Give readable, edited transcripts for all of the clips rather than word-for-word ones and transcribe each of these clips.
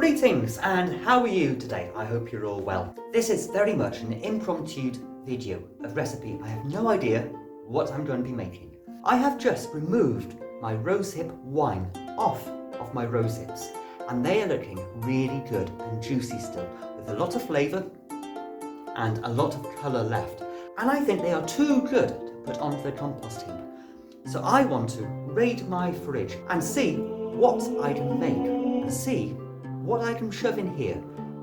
Greetings, and how are you today? I hope you're all well. This is very much an impromptu video of recipe. I have no idea what I'm going to be making. I have just removed my rosehip wine off of my rosehips, and they are looking really good and juicy still, with a lot of flavour and a lot of colour left. And I think they are too good to put onto the compost heap. So I want to raid my fridge and see what I can make and see what I can shove in here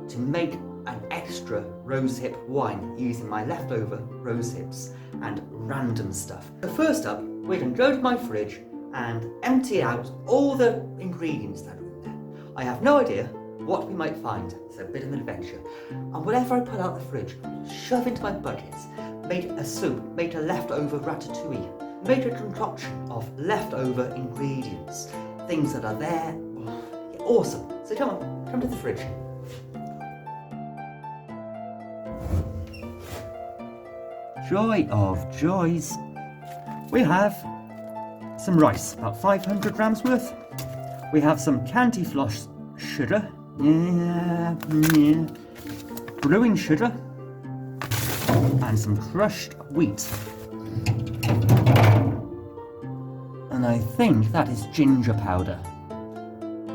to make an extra rosehip wine using my leftover rosehips and random stuff. So first up, we're going to go to my fridge and empty out all the ingredients that are in there. I have no idea what we might find. It's a bit of an adventure. And whatever I put out the fridge, shove into my buckets, make a soup, make a leftover ratatouille, make a concoction of leftover ingredients, things that are there. Oh, awesome. So come on, come to the fridge. Joy of joys. We have some rice, about 500 grams worth. We have some candy-floss sugar, brewing sugar, and some crushed wheat. And I think that is ginger powder.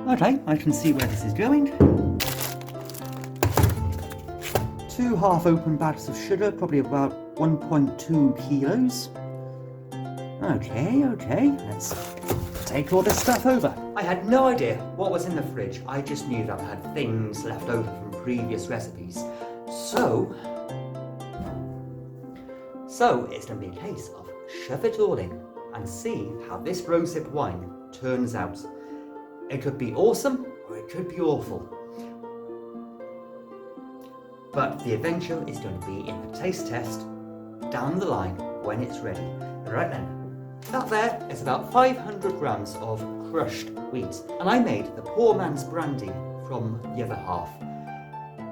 Okay, I can see where this is going. 2 half-open bags of sugar, probably about 1.2 kilos. Okay, let's take all this stuff over. I had no idea what was in the fridge. I just knew that I had things left over from previous recipes. So it's going to be a case of shove it all in and see how this rosehip wine turns out. It could be awesome or it could be awful. But the adventure is going to be in the taste test down the line when it's ready. Right then, that there is about 500 grams of crushed wheat, and I made the poor man's brandy from the other half.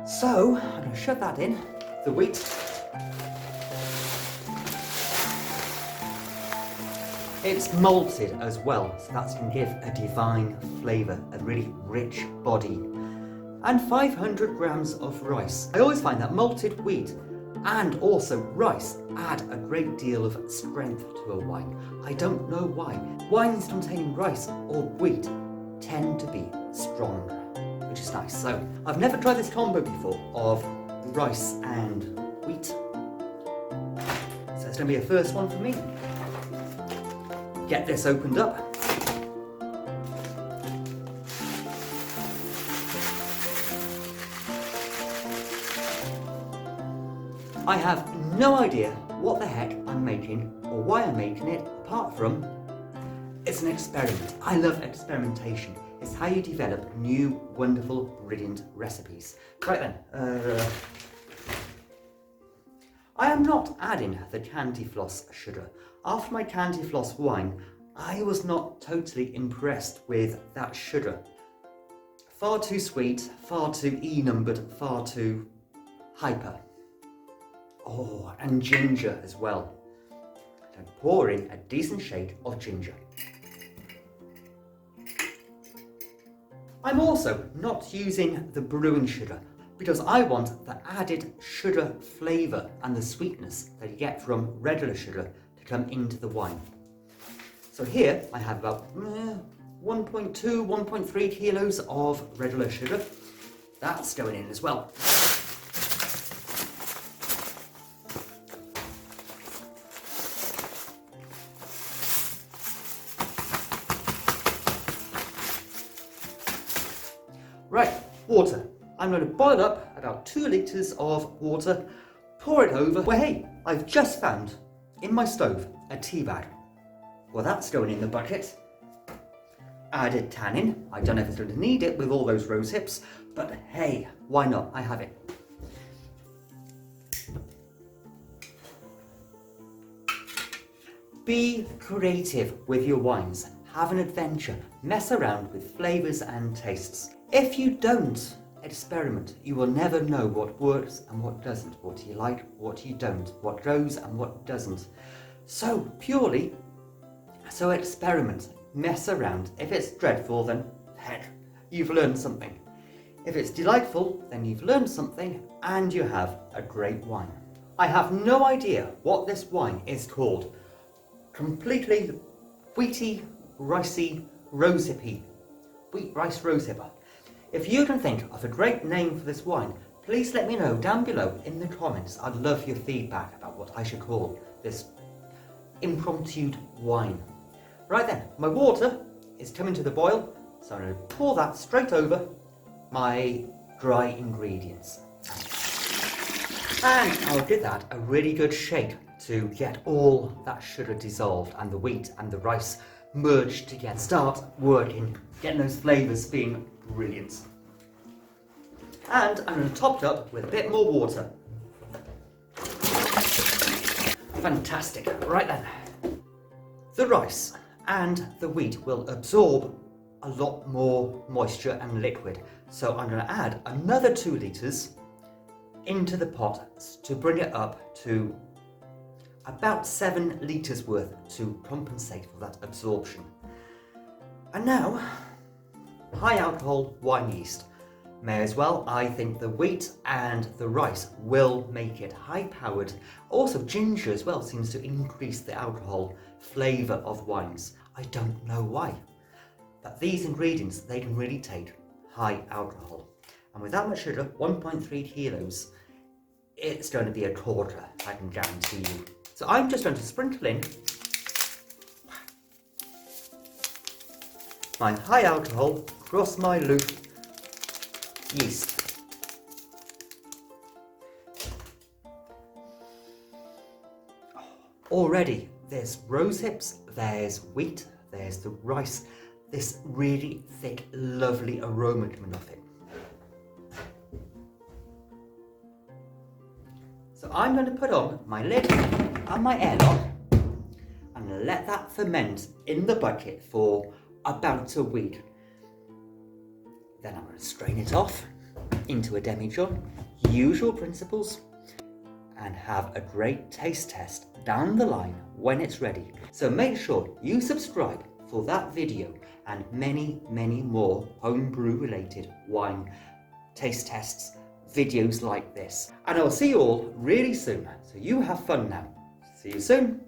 So I'm going to shove that in, the wheat. It's malted as well, so that's going to give a divine flavour, a really rich body. And 500 grams of rice. I always find that malted wheat and also rice add a great deal of strength to a wine. I don't know why. Wines containing rice or wheat tend to be stronger, which is nice. So I've never tried this combo before of rice and wheat. So it's going to be a first one for me. Get this opened up. I have no idea what the heck I'm making or why I'm making it, apart from it's an experiment. I love experimentation. It's how you develop new, wonderful, brilliant recipes. Right then, I am not adding the candy floss sugar. After my candy floss wine, I was not totally impressed with that sugar. Far too sweet, far too E-numbered, far too hyper. Oh, and ginger as well. And pour in a decent shade of ginger. I'm also not using the brewing sugar because I want the added sugar flavour and the sweetness that you get from regular sugar to come into the wine. So here I have about 1.2, 1.3 kilos of regular sugar. That's going in as well. Right, water. I'm going to boil up about 2 litres of water, pour it over. Well, hey, I've just found in my stove a tea bag. Well, that's going in the bucket. Added tannin. I don't know if it's going to need it with all those rosehips, but hey, why not? I have it. Be creative with your wines. Have an adventure. Mess around with flavours and tastes. If you don't experiment, you will never know what works and what doesn't, what you like, what you don't, what goes and what doesn't. So experiment, mess around. If it's dreadful, then heck, you've learned something. If it's delightful, then you've learned something and you have a great wine. I have no idea what this wine is called. Completely wheaty, ricey, rosehippy. Wheat rice rosehip. If you can think of a great name for this wine, please let me know down below in the comments. I'd love your feedback about what I should call this impromptu wine. Right then, my water is coming to the boil, so I'm going to pour that straight over my dry ingredients. And I'll give that a really good shake to get all that sugar dissolved and the wheat and the rice merged together. Start working, getting those flavours being brilliant. And I'm going to top it up with a bit more water. Fantastic. Right then. The rice and the wheat will absorb a lot more moisture and liquid. So I'm going to add another 2 litres into the pot to bring it up to about 7 litres worth to compensate for that absorption. And now, high alcohol wine yeast. May as well. I think the wheat and the rice will make it high powered. Also ginger as well seems to increase the alcohol flavour of wines. I don't know why. But these ingredients, they can really take high alcohol. And with that much sugar, 1.3 kilos, it's going to be a corker, I can guarantee you. So I'm just going to sprinkle in my high alcohol, cross my loop yeast. Already there's rosehips, there's wheat, there's the rice, this really thick, lovely aroma coming off it. So I'm going to put on my lid and my airlock and let that ferment in the bucket for about a week. Then I'm going to strain it off into a demijohn, usual principles, and have a great taste test down the line when it's ready. So make sure you subscribe for that video and many, many more homebrew related wine taste tests, videos like this. And I'll see you all really soon. So you have fun now. See you soon.